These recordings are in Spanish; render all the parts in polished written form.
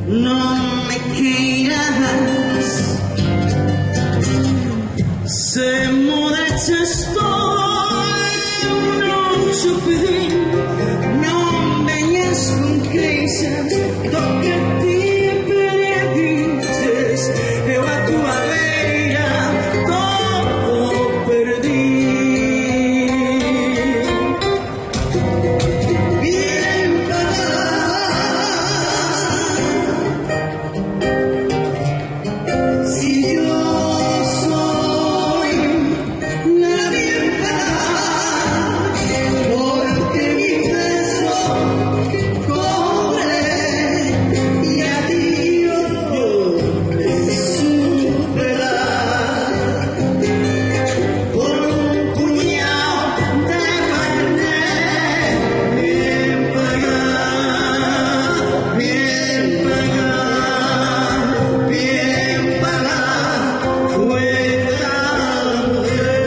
no me quieras. Se modesta estoy, no chupidín, non venhas com queixas do que ti perdistes. Eu a tua beira todo perdi. Bien pagada, si yo soy la bien pagada, porque mi peso cobre y a ti yo te superar por un puñado de carne bien pagada, bien pagada, bien pagada fue la mujer.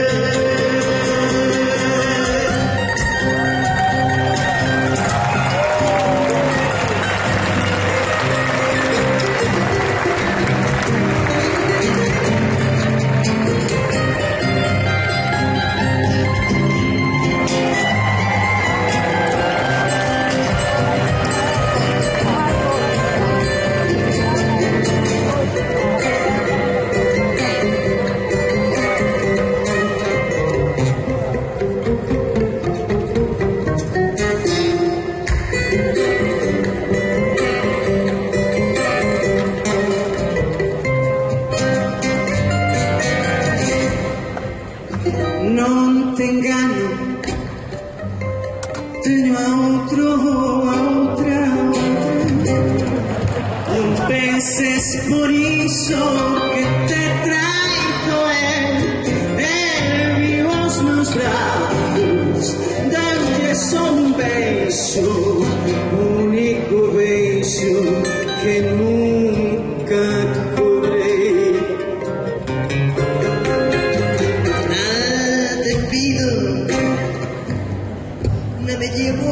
Non te engano, teño a outro, a outra. Non penses por iso que te traizo vivo os meus brazos, danlles un beijo, único beijo que nunca cobrei. Nada te pido, no me llevo